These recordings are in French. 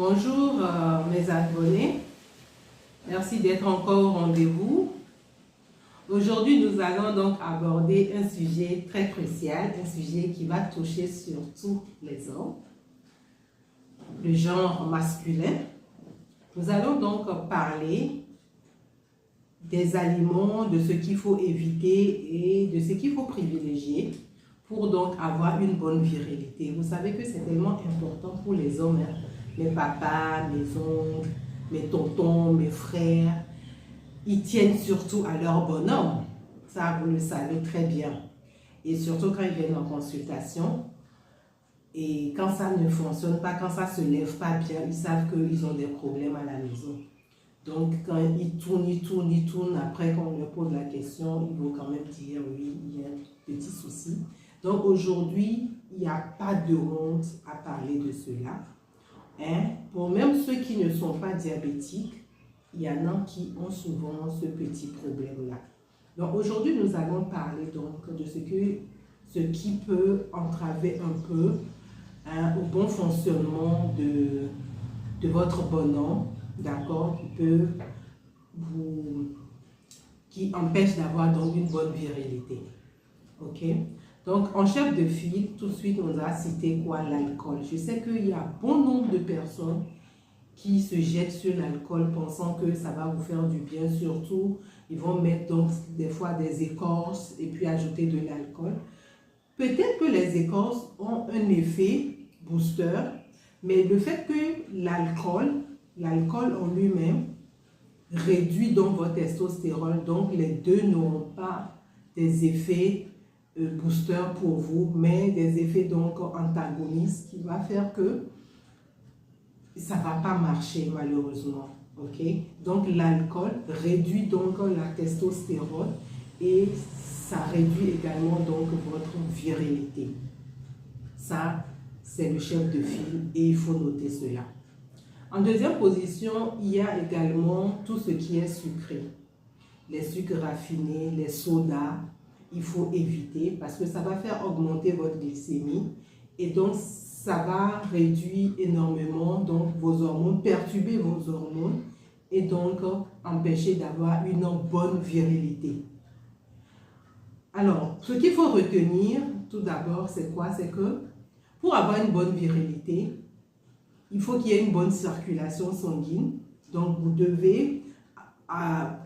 Bonjour mes abonnés, merci d'être encore au rendez-vous. Aujourd'hui, nous allons donc aborder un sujet très crucial, un sujet qui va toucher surtout les hommes, le genre masculin. Nous allons donc parler des aliments, de ce qu'il faut éviter et de ce qu'il faut privilégier pour donc avoir une bonne virilité. Vous savez que c'est tellement important pour les hommes, hein? Mes papas, mes oncles, mes tontons, mes frères, ils tiennent surtout à leur bonhomme. Ça, vous le savez très bien. Et surtout quand ils viennent en consultation. Et quand ça ne fonctionne pas, quand ça ne se lève pas bien, ils savent qu'ils ont des problèmes à la maison. Donc, quand ils tournent, après qu'on leur pose la question, ils vont quand même dire oui, il y a un petit souci. Donc, aujourd'hui, il n'y a pas de honte à parler de cela. Pour même ceux qui ne sont pas diabétiques, il y en a qui ont souvent ce petit problème-là. Donc aujourd'hui, nous allons parler donc de ce qui peut entraver un peu au bon fonctionnement de votre bonhomme, d'accord, qui empêche d'avoir donc une bonne virilité. Ok? Donc, en chef de file, tout de suite, on a cité quoi? L'alcool. Je sais qu'il y a bon nombre de personnes qui se jettent sur l'alcool pensant que ça va vous faire du bien. Surtout, ils vont mettre donc des fois des écorces et puis ajouter de l'alcool. Peut-être que les écorces ont un effet booster, mais le fait que l'alcool en lui-même réduit donc votre testostérone, donc les deux n'auront pas des effets booster pour vous, mais des effets donc antagonistes qui va faire que ça ne va pas marcher malheureusement. Ok? Donc l'alcool réduit donc la testostérone et ça réduit également donc votre virilité. Ça, c'est le chef de file et il faut noter cela. En deuxième position, il y a également tout ce qui est sucré. Les sucres raffinés, les sodas, il faut éviter parce que ça va faire augmenter votre glycémie et donc ça va réduire énormément donc vos hormones, perturber vos hormones et donc empêcher d'avoir une bonne virilité. Alors, ce qu'il faut retenir tout d'abord, c'est quoi? C'est que pour avoir une bonne virilité, il faut qu'il y ait une bonne circulation sanguine. Donc, vous devez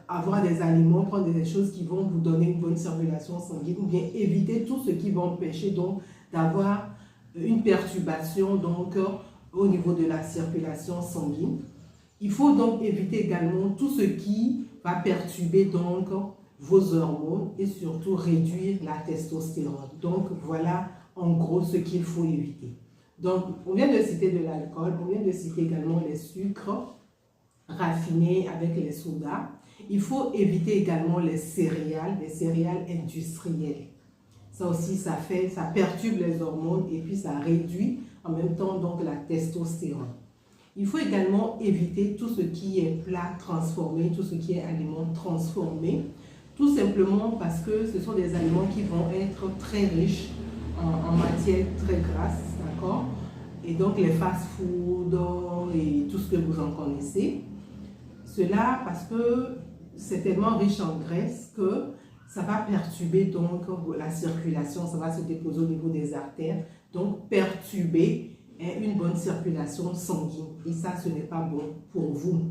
avoir des aliments, prendre des choses qui vont vous donner une bonne circulation sanguine ou bien éviter tout ce qui va empêcher donc d'avoir une perturbation donc au niveau de la circulation sanguine. Il faut donc éviter également tout ce qui va perturber donc vos hormones et surtout réduire la testostérone. Donc voilà en gros ce qu'il faut éviter. Donc on vient de citer de l'alcool, on vient de citer également les sucres raffinés avec les sodas. Il faut éviter également les céréales industrielles. Ça aussi, ça perturbe les hormones et puis ça réduit en même temps donc la testostérone. Il faut également éviter tout ce qui est plat transformé, tout ce qui est aliments transformés, tout simplement parce que ce sont des aliments qui vont être très riches en matière très grasse, d'accord? Et donc les fast-food et tout ce que vous en connaissez. Cela parce que c'est tellement riche en graisse que ça va perturber donc la circulation, ça va se déposer au niveau des artères, donc perturber une bonne circulation sanguine. Et ça, ce n'est pas bon pour vous.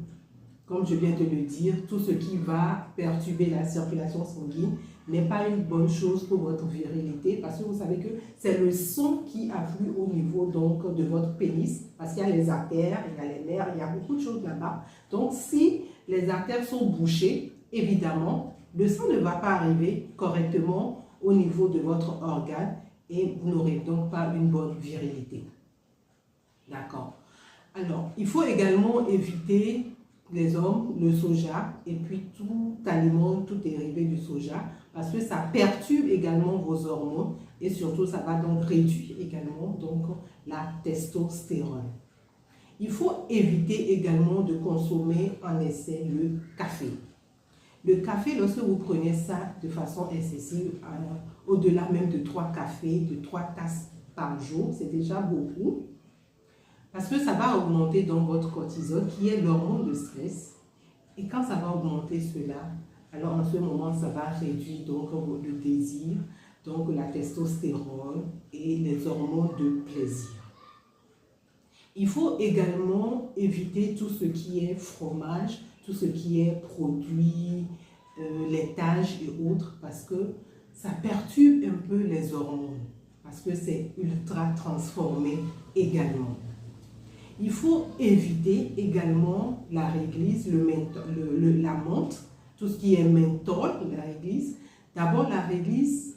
Comme je viens de le dire, tout ce qui va perturber la circulation sanguine n'est pas une bonne chose pour votre virilité parce que vous savez que c'est le sang qui afflue au niveau donc de votre pénis parce qu'il y a les artères, il y a les nerfs, il y a beaucoup de choses là-bas. Donc si les artères sont bouchées, évidemment, le sang ne va pas arriver correctement au niveau de votre organe et vous n'aurez donc pas une bonne virilité. D'accord. Alors, il faut également éviter, les hommes, le soja et puis tout aliment, tout dérivé du soja parce que ça perturbe également vos hormones et surtout ça va donc réduire également donc la testostérone. Il faut éviter également de consommer en excès le café. Le café, lorsque vous prenez ça de façon excessive, au-delà même de 3 cafés, de 3 tasses par jour, c'est déjà beaucoup. Parce que ça va augmenter donc votre cortisol, qui est l'hormone de stress. Et quand ça va augmenter cela, alors en ce moment, ça va réduire donc le désir, donc la testostérone et les hormones de plaisir. Il faut également éviter tout ce qui est fromage, tout ce qui est produits, laitage et autres, parce que ça perturbe un peu les hormones, parce que c'est ultra transformé également. Il faut éviter également la réglisse, la menthe, tout ce qui est menthol, la réglisse. D'abord, la réglisse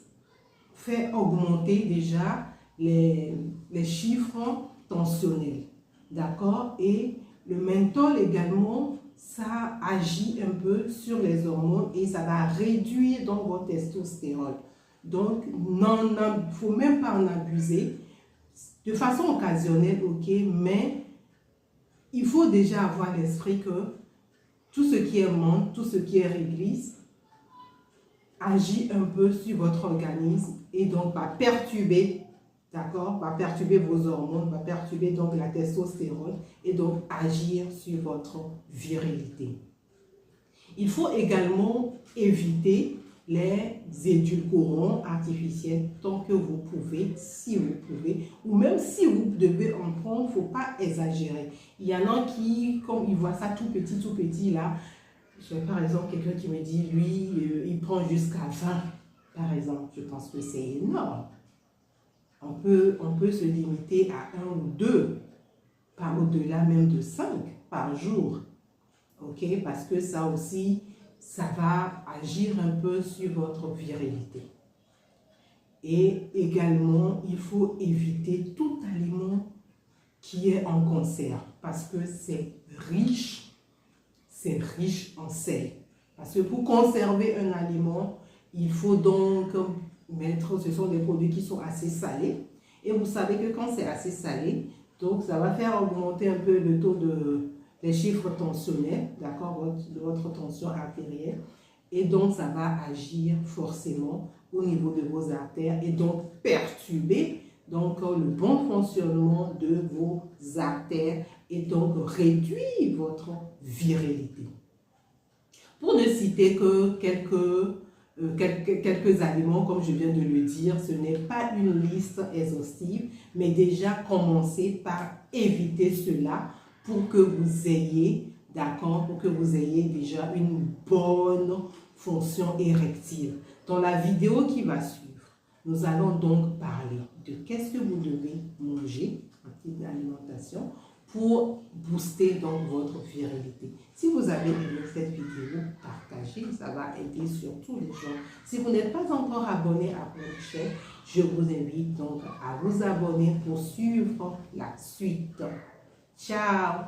fait augmenter déjà les chiffres tensionnels, d'accord? Et le menthol également, ça agit un peu sur les hormones et ça va réduire donc votre testostérone. Donc, il ne faut même pas en abuser. De façon occasionnelle, ok, mais il faut déjà avoir l'esprit que tout ce qui est menthe, tout ce qui est réglisse, agit un peu sur votre organisme et donc va perturber, d'accord, va perturber vos hormones, va perturber donc la testostérone et donc agir sur votre virilité. Il faut également éviter les édulcorants artificiels tant que vous pouvez, si vous pouvez, ou même si vous devez en prendre, il ne faut pas exagérer. Il y en a qui, comme ils voient ça tout petit là, j'ai par exemple quelqu'un qui me dit, lui, il prend jusqu'à 20, par exemple. Je pense que c'est énorme. On peut se limiter à 1 ou 2, pas au-delà même de 5 par jour. Ok, parce que ça aussi, ça va agir un peu sur votre virilité. Et également, il faut éviter tout aliment qui est en conserve parce que c'est riche en sel. Parce que pour conserver un aliment, il faut donc mettre, ce sont des produits qui sont assez salés. Et vous savez que quand c'est assez salé, donc ça va faire augmenter un peu le taux les chiffres tensionnels, d'accord, de votre tension artérielle. Et donc, ça va agir forcément au niveau de vos artères et donc perturber donc, le bon fonctionnement de vos artères et donc réduire votre virilité. Pour ne citer que quelques aliments, comme je viens de le dire, ce n'est pas une liste exhaustive, mais déjà commencez par éviter cela pour que vous ayez, d'accord, pour que vous ayez déjà une bonne fonction érectile. Dans la vidéo qui va suivre, nous allons donc parler de qu'est-ce que vous devez manger en type d'alimentation pour booster donc votre virilité. Si vous avez aimé cette vidéo, partagez, ça va aider sur tous les gens. Si vous n'êtes pas encore abonné à notre chaîne, je vous invite donc à vous abonner pour suivre la suite. Ciao!